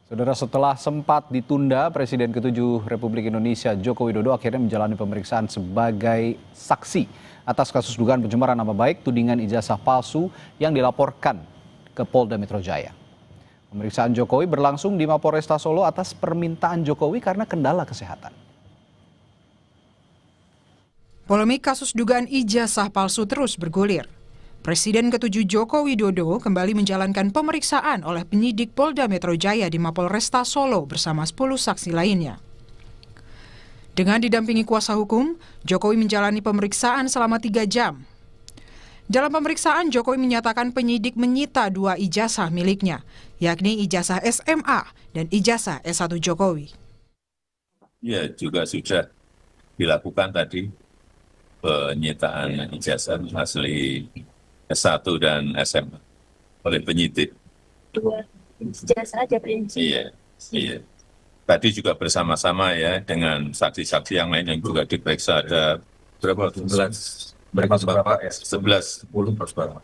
Saudara, setelah sempat ditunda, Presiden ke-7 Republik Indonesia Joko Widodo akhirnya menjalani pemeriksaan sebagai saksi atas kasus dugaan pencemaran nama baik tudingan ijazah palsu yang dilaporkan ke Polda Metro Jaya. Pemeriksaan Jokowi berlangsung di Mapolresta Solo atas permintaan Jokowi karena kendala kesehatan. Polemik kasus dugaan ijazah palsu terus bergulir. Presiden ke-7 Joko Widodo kembali menjalankan pemeriksaan oleh penyidik Polda Metro Jaya di Mapolresta Solo bersama 10 saksi lainnya. Dengan didampingi kuasa hukum, Jokowi menjalani pemeriksaan selama 3 jam. Dalam pemeriksaan, Jokowi menyatakan penyidik menyita 2 ijazah miliknya, yakni ijazah SMA dan ijazah S1 Jokowi. Ya, juga sudah dilakukan tadi penyitaan ijazah asli S1 dan SMA oleh penyidik. 2 ijazah aja prinsip. Iya. Tadi juga bersama-sama ya dengan saksi-saksi yang lain yang juga diperiksa ada berapa? 11. Berapa? 11. 10 plus berapa?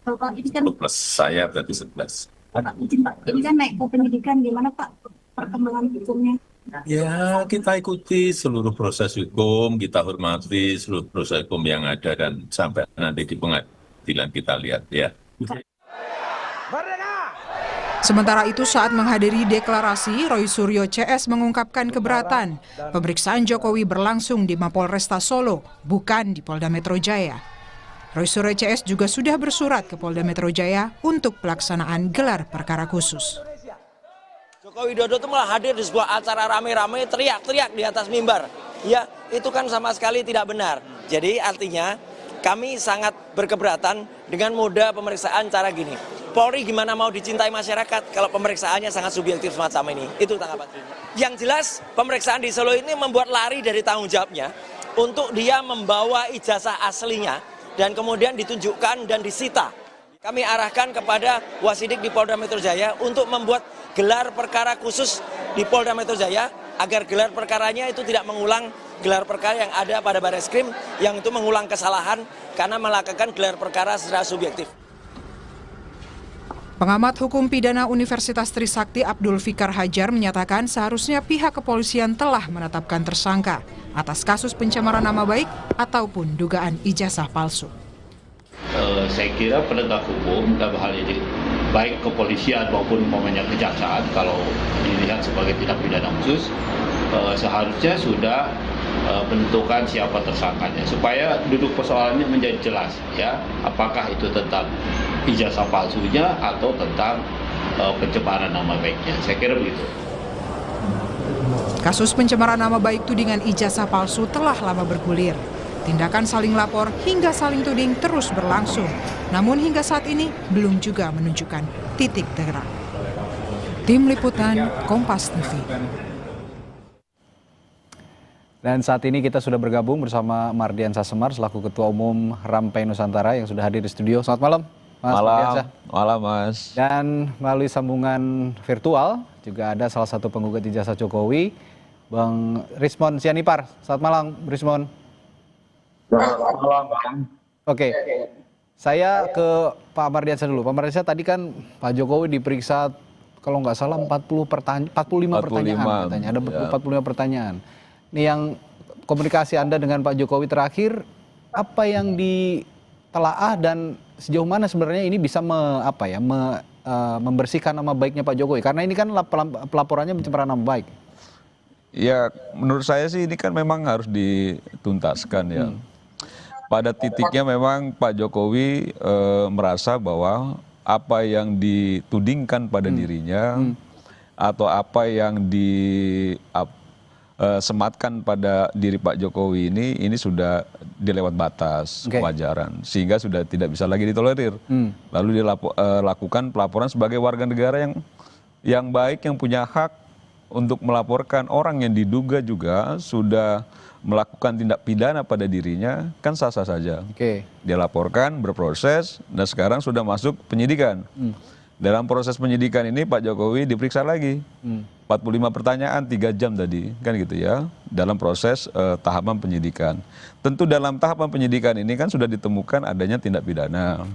Pak, ini kan plus saya berarti 11. Pak, izin Pak, ini kan naik ke penyidikan, gimana Pak perkembangan hukumnya? Ya, kita ikuti seluruh proses hukum, kita hormati seluruh proses hukum yang ada dan sampai nanti di pengadilan kita lihat ya. Sementara itu saat menghadiri deklarasi, Roy Suryo CS mengungkapkan keberatan pemeriksaan Jokowi berlangsung di Mapolresta Solo, bukan di Polda Metro Jaya. Roy Suryo CS juga sudah bersurat ke Polda Metro Jaya untuk pelaksanaan gelar perkara khusus. Joko Widodo itu malah hadir di sebuah acara rame-rame teriak-teriak di atas mimbar. Ya, itu kan sama sekali tidak benar. Jadi artinya kami sangat berkeberatan dengan moda pemeriksaan cara gini. Polri gimana mau dicintai masyarakat kalau pemeriksaannya sangat subjektif semacam ini. Itu tanggapan saya. Yang jelas pemeriksaan di Solo ini membuat lari dari tanggung jawabnya untuk dia membawa ijazah aslinya dan kemudian ditunjukkan dan disita. Kami arahkan kepada Wasidik di Polda Metro Jaya untuk membuat gelar perkara khusus di Polda Metro Jaya agar gelar perkaranya itu tidak mengulang gelar perkara yang ada pada Barreskrim yang itu mengulang kesalahan karena melakukan gelar perkara secara subjektif. Pengamat hukum pidana Universitas Trisakti Abdul Fikar Hajar menyatakan seharusnya pihak kepolisian telah menetapkan tersangka atas kasus pencemaran nama baik ataupun dugaan ijazah palsu. Saya kira penegak hukum dalam hal ini baik kepolisian maupun umpamanya kejaksaan kalau dilihat sebagai tindak pidana khusus seharusnya sudah menentukan siapa tersangkanya supaya duduk persoalannya menjadi jelas ya apakah itu tentang ijazah palsunya atau tentang pencemaran nama baiknya. Saya kira begitu. Kasus pencemaran nama baik tudingan ijazah palsu telah lama bergulir. Tindakan saling lapor hingga saling tuding terus berlangsung. Namun hingga saat ini belum juga menunjukkan titik terang. Tim Liputan Kompas TV. Dan saat ini kita sudah bergabung bersama Mardian Sasemar selaku Ketua Umum Rampai Nusantara yang sudah hadir di studio. Selamat malam, Mas Mardiansyah. Malam, Mas. Dan melalui sambungan virtual juga ada salah satu penggugat ijazah Jokowi, Bang Rismon Sianipar. Selamat malam, Rismon. Selamat malam, Bang. Oke, saya ke Pak Mardiansyah dulu. Pak Mardiansyah, tadi kan Pak Jokowi diperiksa kalau nggak salah 45 pertanyaan katanya. Ada 45 pertanyaan. Ini yang komunikasi Anda dengan Pak Jokowi terakhir, apa yang ditelaah dan sejauh mana sebenarnya ini bisa membersihkan nama baiknya Pak Jokowi? Karena ini kan pelaporannya pencemaran nama baik. Ya, menurut saya sih ini kan memang harus dituntaskan ya. Pada titiknya memang Pak Jokowi merasa bahwa apa yang ditudingkan pada dirinya atau apa yang sematkan pada diri Pak Jokowi ini sudah dilewat batas kewajaran sehingga sudah tidak bisa lagi ditolerir. Lalu dilakukan pelaporan sebagai warga negara yang baik, yang punya hak untuk melaporkan orang yang diduga juga sudah melakukan tindak pidana pada dirinya, kan sah-sah saja. Dia laporkan, berproses, dan sekarang sudah masuk penyidikan. Dalam proses penyidikan ini Pak Jokowi diperiksa lagi 45 pertanyaan 3 jam tadi, kan gitu ya, dalam proses tahapan penyidikan. Tentu dalam tahapan penyidikan ini kan sudah ditemukan adanya tindak pidana.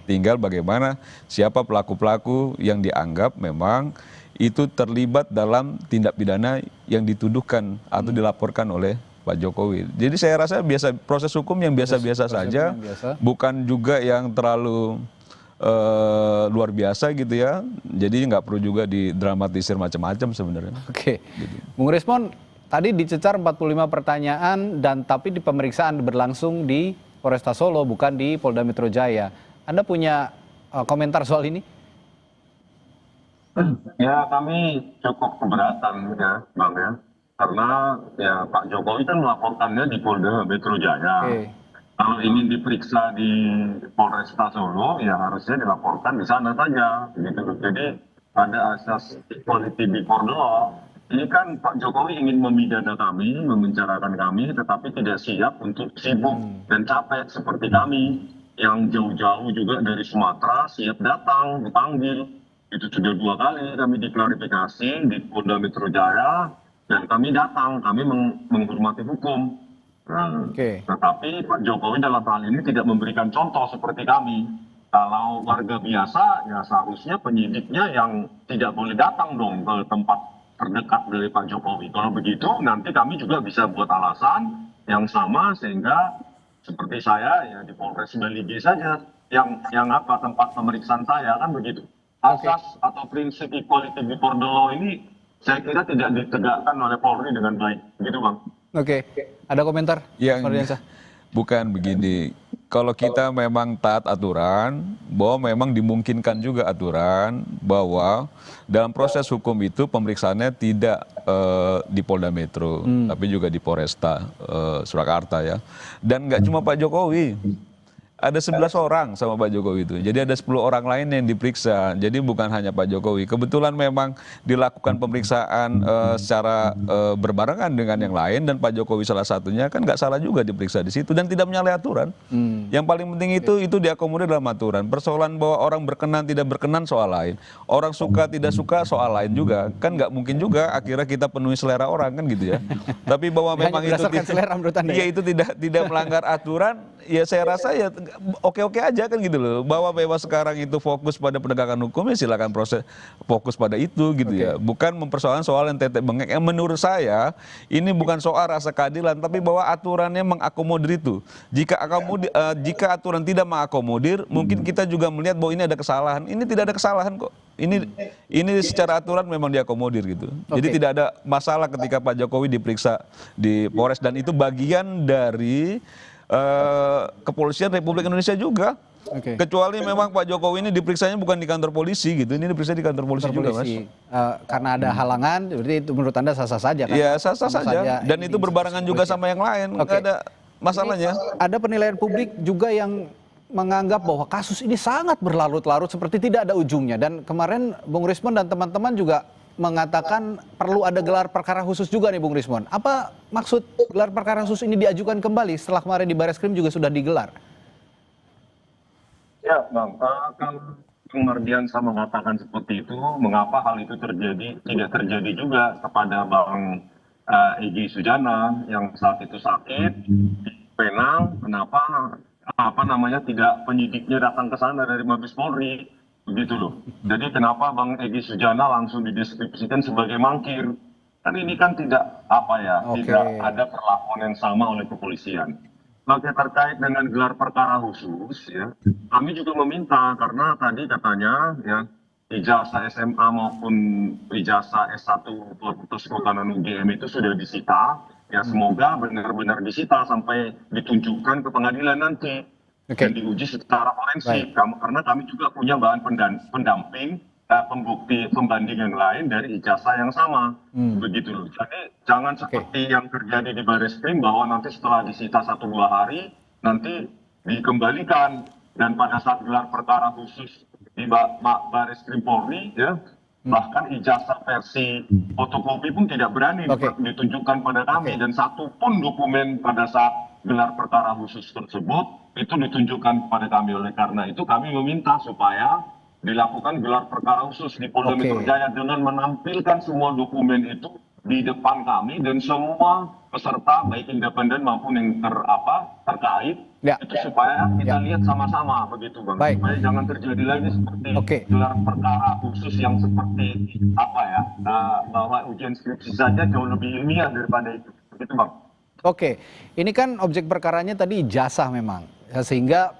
Tinggal bagaimana siapa pelaku-pelaku yang dianggap memang itu terlibat dalam tindak pidana yang dituduhkan atau dilaporkan oleh Pak Jokowi. Jadi saya rasa proses hukum yang biasa-biasa saja, bukan juga yang terlalu luar biasa gitu ya. Jadi nggak perlu juga didramatisir macam-macam sebenarnya. Gitu. Bung Rismon, tadi dicecar 45 pertanyaan tapi di pemeriksaan berlangsung di Polresta Solo bukan di Polda Metro Jaya. Anda punya komentar soal ini? Ya, kami cukup keberatan ya, Bang ya. Karena ya Pak Jokowi kan melaporkannya di Polda Metro Jaya. Kalau ingin diperiksa di Polresta Solo, ya harusnya dilaporkan di sana saja. Gitu. Jadi pada asas equality before the law, ini kan Pak Jokowi ingin memidana kami, memenjarakan kami, tetapi tidak siap untuk sibuk dan capek seperti kami yang jauh-jauh juga dari Sumatera siap datang, dipanggil. Itu sudah 2 kali kami diklarifikasi di Polda Metro Jaya dan kami datang, kami menghormati hukum. Tetapi Pak Jokowi dalam hal ini tidak memberikan contoh seperti kami. Kalau warga biasa, ya seharusnya penyidiknya yang tidak boleh datang dong ke tempat terdekat dari Pak Jokowi. Kalau begitu, nanti kami juga bisa buat alasan yang sama sehingga seperti saya ya di Polres Baligi saja yang tempat pemeriksaan saya kan begitu. Asas atau prinsip equality before the law ini saya kira tidak ditegakkan oleh Polri dengan baik, gitu Bang. Ada komentar? Bukan begini. Kalau kita memang taat aturan, bahwa memang dimungkinkan juga aturan bahwa dalam proses hukum itu pemeriksaannya tidak di Polda Metro, tapi juga di Polresta Surakarta ya. Dan nggak cuma Pak Jokowi. Ada 11 orang sama Pak Jokowi itu. Jadi ada 10 orang lain yang diperiksa. Jadi bukan hanya Pak Jokowi. Kebetulan memang dilakukan pemeriksaan secara berbarengan dengan yang lain dan Pak Jokowi salah satunya kan nggak salah juga diperiksa di situ dan tidak menyalahi aturan. Yang paling penting itu diakomodir dalam aturan. Persoalan bahwa orang berkenan tidak berkenan soal lain. Orang suka tidak suka soal lain juga. Kan nggak mungkin juga akhirnya kita penuhi selera orang kan gitu ya. Tapi bahwa memang itu tidak melanggar aturan, ya saya rasa ya oke-oke aja kan gitu loh. Bahwa memang sekarang itu fokus pada penegakan hukum ya silakan fokus pada itu gitu ya. Bukan mempersoalkan soal yang tetek bengek. Yang menurut saya ini bukan soal rasa keadilan tapi bahwa aturannya mengakomodir itu. Jika aturan tidak mengakomodir, mungkin kita juga melihat bahwa ini ada kesalahan. Ini tidak ada kesalahan kok. Ini secara aturan memang diakomodir gitu. Jadi tidak ada masalah ketika Pak Jokowi diperiksa di Polres dan itu bagian dari Kepolisian Republik Indonesia juga. Kecuali memang Pak Jokowi ini diperiksanya bukan di kantor polisi gitu. Ini diperiksa di kantor polisi juga, Mas. Karena ada halangan, berarti itu menurut Anda sah-sah saja kan? Iya, sah-sah saja. Dan itu berbarengan juga sama yang lain. Nggak ada masalahnya. Ada penilaian publik juga yang menganggap bahwa kasus ini sangat berlarut-larut seperti tidak ada ujungnya. Dan kemarin Bung Rismon dan teman-teman juga mengatakan perlu ada gelar perkara khusus juga nih Bung Rismon. Apa maksud gelar perkara khusus ini diajukan kembali setelah kemarin di Bareskrim juga sudah digelar? Ya Bang, kalau Bang Mardiansa mengatakan seperti itu, mengapa hal itu tidak terjadi juga kepada Bang Egy Sujana yang saat itu sakit di Penang, kenapa tidak penyidiknya datang ke sana dari Mabes Polri? Begitu loh. Jadi kenapa Bang Egy Sujana langsung dideskripsikan sebagai mangkir? Kan ini kan tidak tidak ada perlakuan yang sama oleh kepolisian. Maka terkait dengan gelar perkara khusus, ya, kami juga meminta karena tadi katanya ya ijazah SMA maupun ijazah S1 Fakultas Kehutanan UGM itu sudah disita. Ya semoga benar-benar disita sampai ditunjukkan ke pengadilan nanti. Dan diuji secara forensik karena kami juga punya bahan pendamping pembukti pembandingan lain dari ijazah yang sama begitu loh. Jadi jangan seperti yang terjadi di Bareskrim bahwa nanti setelah disita 1-2 hari nanti dikembalikan dan pada saat gelar perkara khusus di Bareskrim Polri ya bahkan ijazah versi fotokopi pun tidak berani ditunjukkan pada kami dan satu pun dokumen pada saat gelar perkara khusus tersebut itu ditunjukkan kepada kami. Oleh karena itu kami meminta supaya dilakukan gelar perkara khusus di Polda Metro Jaya dengan menampilkan semua dokumen itu di depan kami dan semua peserta baik independen maupun yang terkait itu supaya kita lihat sama-sama begitu Bang. Supaya jangan terjadi lagi seperti gelar perkara khusus yang seperti bahwa ujian skripsi saja jauh lebih ilmiah daripada itu. Begitu Bang. Oke, ini kan objek perkaranya tadi ijazah memang, sehingga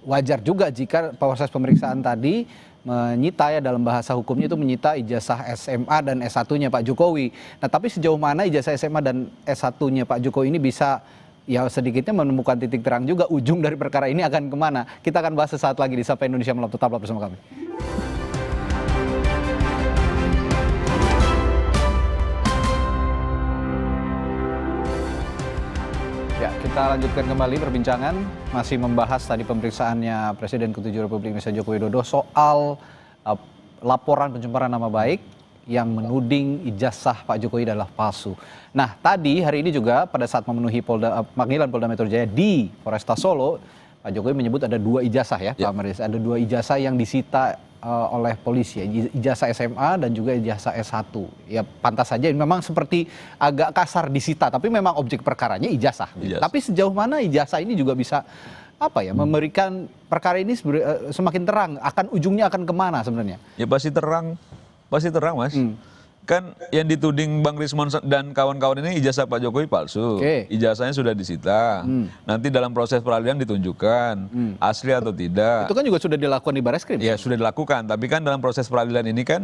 wajar juga jika proses pemeriksaan tadi menyita ya dalam bahasa hukumnya itu menyita ijazah SMA dan S1-nya Pak Jokowi. Nah tapi sejauh mana ijazah SMA dan S1-nya Pak Jokowi ini bisa ya sedikitnya menemukan titik terang juga ujung dari perkara ini akan kemana. Kita akan bahas sesaat lagi di Sapa Indonesia Malam, tetaplah bersama kami. Ya, kita lanjutkan kembali perbincangan, masih membahas tadi pemeriksaannya Presiden ke-7 Republik Indonesia Joko Widodo soal laporan pencemaran nama baik yang menuding ijazah Pak Jokowi adalah palsu. Nah, tadi hari ini juga pada saat memenuhi panggilan Polda Metro Jaya di Polresta Solo, Pak Jokowi menyebut ada 2 ijazah ya, Pak Maris. Ada 2 ijazah yang disita oleh polisi, ya, ijazah SMA dan juga ijazah S1. Ya pantas saja memang seperti agak kasar disita, tapi memang objek perkaranya ijazah. Tapi sejauh mana ijazah ini juga bisa memberikan perkara ini semakin terang, akan ujungnya akan kemana sebenarnya? Ya pasti terang Mas. Kan yang dituding Bang Rismon dan kawan-kawan ini ijazah Pak Jokowi palsu. Ijazahnya sudah disita. Nanti dalam proses peradilan ditunjukkan asli atau tidak. Itu kan juga sudah dilakukan di Barreskrim. Ya sudah dilakukan, tapi kan dalam proses peradilan ini kan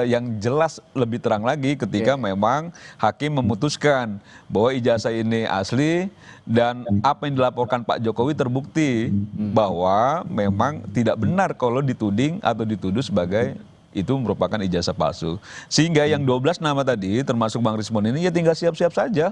yang jelas lebih terang lagi ketika memang hakim memutuskan bahwa ijazah ini asli dan apa yang dilaporkan Pak Jokowi terbukti bahwa memang tidak benar kalau dituding atau dituduh sebagai itu merupakan ijazah palsu. Sehingga yang 12 nama tadi termasuk Bang Rismon ini ya tinggal siap-siap saja.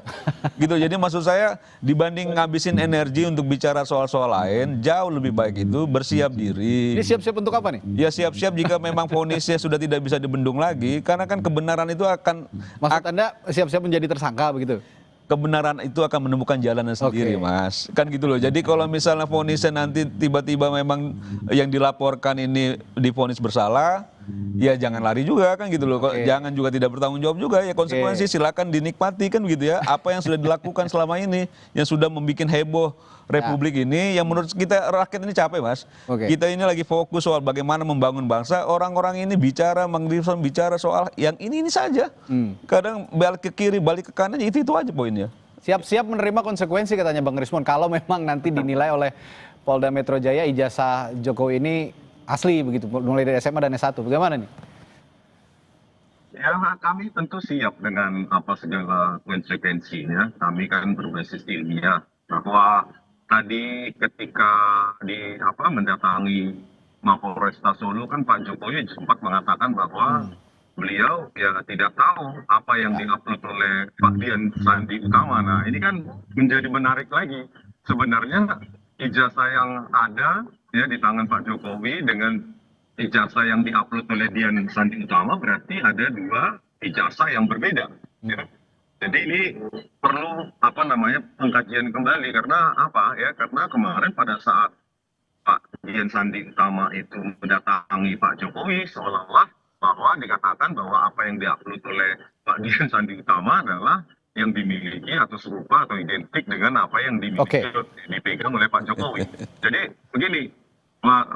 Gitu. Jadi maksud saya dibanding ngabisin energi untuk bicara soal-soal lain, jauh lebih baik itu bersiap diri. Ini siap-siap untuk apa nih? Ya siap-siap jika memang vonisnya sudah tidak bisa dibendung lagi, karena kan kebenaran itu akan... Maksud Anda siap-siap menjadi tersangka begitu? Kebenaran itu akan menemukan jalannya sendiri, Mas. Kan gitu loh. Jadi kalau misalnya vonisnya nanti tiba-tiba memang yang dilaporkan ini divonis bersalah, ya jangan lari juga kan gitu loh. Jangan juga tidak bertanggung jawab juga ya, konsekuensi silakan dinikmati kan begitu ya. Apa yang sudah dilakukan selama ini yang sudah membuat heboh Republik ini, yang menurut kita rakyat ini capek Mas. Kita ini lagi fokus soal bagaimana membangun bangsa, orang-orang ini bicara, bicara soal yang ini saja. Kadang balik ke kiri, balik ke kanan, itu aja poinnya. Siap-siap menerima konsekuensi katanya Bang Rismon kalau memang nanti dinilai oleh Polda Metro Jaya ijazah Jokowi ini asli begitu, mulai dari SMA dan S1. Bagaimana nih? Ya, kami tentu siap dengan segala konsekuensinya. Kami kan berbasis ilmiah bahwa tadi ketika mendatangi Mapolresta Solo kan Pak Jokowi sempat mengatakan bahwa beliau ya tidak tahu apa yang diupload oleh Pak Dian Sandi Utama. Nah ini kan menjadi menarik lagi. Sebenarnya ijazah yang ada ya di tangan Pak Jokowi dengan ijazah yang diupload oleh Dian Sandi Utama berarti ada 2 ijazah yang berbeda. Ya. Jadi ini perlu pengkajian kembali karena karena kemarin pada saat Pak Dian Sandi Utama itu mendatangi Pak Jokowi seolah-olah bahwa dikatakan bahwa apa yang diupload oleh Pak Dian Sandi Utama adalah yang dimiliki atau serupa atau identik dengan apa yang dimiliki dipegang oleh Pak Jokowi. Jadi begini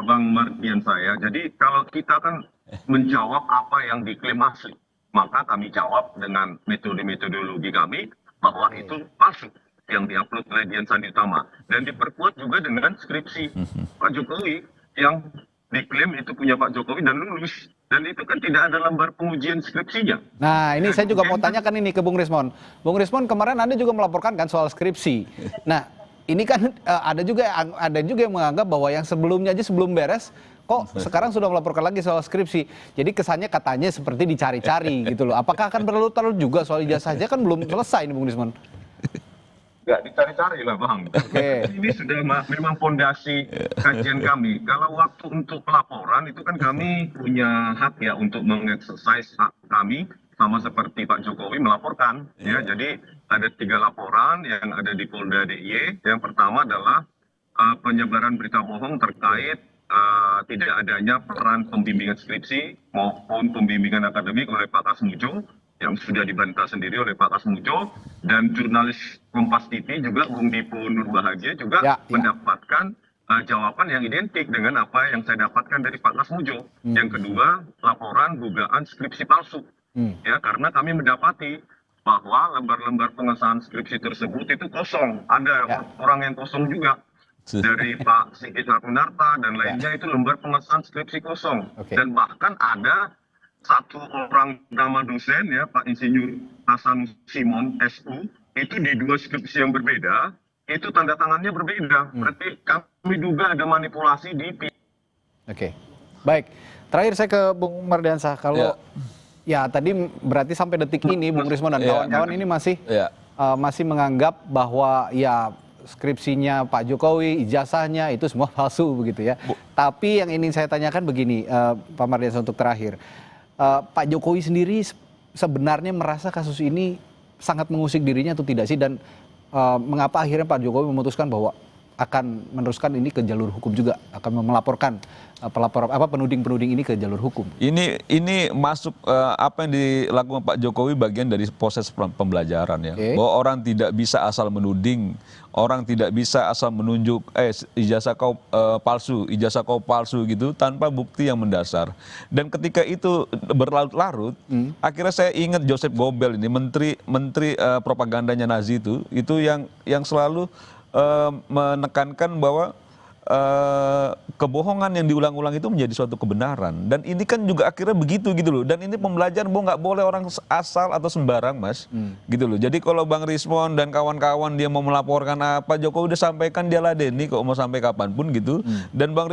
Bang Mardian saya, jadi kalau kita kan menjawab apa yang diklaim asli, maka kami jawab dengan metodologi kami bahwa itu palsu yang diupload oleh Dian Sandi Utama dan diperkuat juga dengan skripsi Pak Jokowi yang diklaim itu punya Pak Jokowi dan lulus, dan itu kan tidak ada lembar pengujian skripsinya. Nah ini saya juga mau tanyakan ini ke Bung Rismon. Bung Rismon kemarin Anda juga melaporkan kan soal skripsi. Nah ini kan ada juga yang menganggap bahwa yang sebelumnya aja sebelum beres kok sekarang sudah melaporkan lagi soal skripsi. Jadi kesannya katanya seperti dicari-cari gitu loh. Apakah akan perlu juga soal ijazah saja kan belum selesai nih Bung Rismon? Nggak dicari-cari lah Bang. Ini sudah memang fondasi kajian kami. Kalau waktu untuk laporan itu kan kami punya hak ya untuk mengeksersis hak kami sama seperti Pak Jokowi melaporkan. Ya, jadi ada 3 laporan yang ada di Polda DIY. Yang pertama adalah penyebaran berita bohong terkait tidak adanya peran pembimbingan skripsi maupun pembimbingan akademik oleh Pak Kasmujo yang sudah dibantah sendiri oleh Pak Kasmujo, dan jurnalis Kompas TV juga Bung Dipo Nurbahagia juga mendapatkan jawaban yang identik dengan apa yang saya dapatkan dari Pak Kasmujo. Yang kedua, laporan dugaan skripsi palsu. Ya, karena kami mendapati bahwa lembar-lembar pengesahan skripsi tersebut itu kosong. Ada orang yang kosong juga. Dari Pak Sigit Rakunarta dan lainnya itu lembar pengesahan skripsi kosong. Dan bahkan ada satu orang nama dosen ya, Pak Insinyur Hasan Simon SU, itu di 2 skripsi yang berbeda, itu tanda tangannya berbeda. Berarti kami duga ada manipulasi di Oke, baik. Terakhir saya ke Bung Mardiansah. Kalau ya tadi berarti sampai detik ini Bung Rismon dan kawan-kawan ini masih menganggap bahwa ya skripsinya Pak Jokowi, ijazahnya itu semua palsu begitu ya. Tapi yang ingin saya tanyakan begini, Pak Mardiansah, untuk terakhir. Pak Jokowi sendiri sebenarnya merasa kasus ini sangat mengusik dirinya atau tidak sih, dan mengapa akhirnya Pak Jokowi memutuskan bahwa akan meneruskan ini ke jalur hukum juga, akan melaporkan penuding-penuding ini ke jalur hukum? Ini masuk apa yang dilakukan Pak Jokowi bagian dari proses pembelajaran ya. Bahwa orang tidak bisa asal menuding, orang tidak bisa asal menunjuk ijazah kau palsu gitu tanpa bukti yang mendasar. Dan ketika itu berlarut-larut, akhirnya saya ingat Joseph Goebbels ini, menteri propagandanya Nazi itu yang selalu menekankan bahwa kebohongan yang diulang-ulang itu menjadi suatu kebenaran. Dan ini kan juga akhirnya begitu gitu loh. Dan ini pembelajaran bahwa nggak boleh orang asal atau sembarang, Mas. Gitu loh. Jadi kalau Bang Rismon dan kawan-kawan dia mau melaporkan apa, Jokowi udah sampaikan, dia ladeni kok mau sampai kapanpun gitu. Dan Bang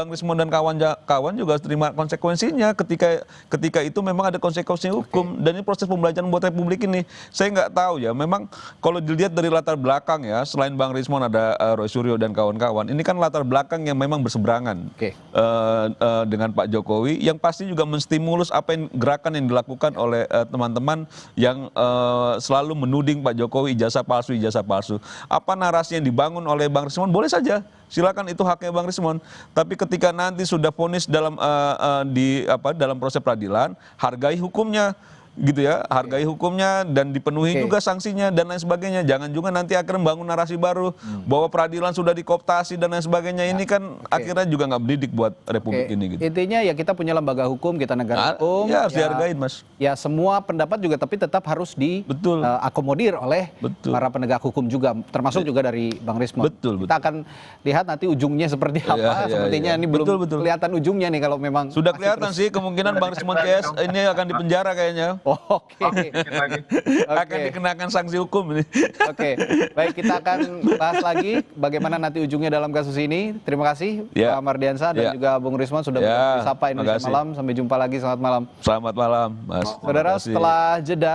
Rismon dan kawan-kawan juga harus terima konsekuensinya ketika itu memang ada konsekuensi hukum. Dan ini proses pembelajaran buat Republik ini. Saya nggak tahu ya, memang kalau dilihat dari latar belakang ya, selain Bang Rismon ada Roy Suryo dan kawan-kawan, ini kan latar belakang yang memang berseberangan dengan Pak Jokowi, yang pasti juga menstimulus gerakan yang dilakukan oleh teman-teman yang selalu menuding Pak Jokowi ijazah palsu. Apa narasi yang dibangun oleh Bang Rismon, boleh saja, silakan, itu haknya Bang Rismon. Tapi ketika nanti sudah vonis dalam proses peradilan, hargai hukumnya. Gitu ya, hargai hukumnya dan dipenuhi juga sanksinya dan lain sebagainya. Jangan juga nanti akhirnya membangun narasi baru bahwa peradilan sudah dikooptasi dan lain sebagainya. Ini kan akhirnya juga nggak mendidik buat Republik ini. Gitu. Intinya ya kita punya lembaga hukum, kita negara hukum. Ya harus dihargain, Mas. Ya semua pendapat juga, tapi tetap harus diakomodir oleh para penegak hukum juga, termasuk juga dari Bang Rismon. Kita akan lihat nanti ujungnya seperti apa. Sepertinya ini belum kelihatan ujungnya nih kalau memang. Sudah kelihatan sih, kemungkinan Bang Rismon CS ini akan dipenjara kayaknya. Akan dikenakan sanksi hukum ini. Baik, kita akan bahas lagi bagaimana nanti ujungnya dalam kasus ini. Terima kasih Pak Mardiansah dan juga Bung Rismon sudah bersama Indonesia Malam. Sampai jumpa lagi, selamat malam. Selamat malam, Mas. Saudara, setelah jeda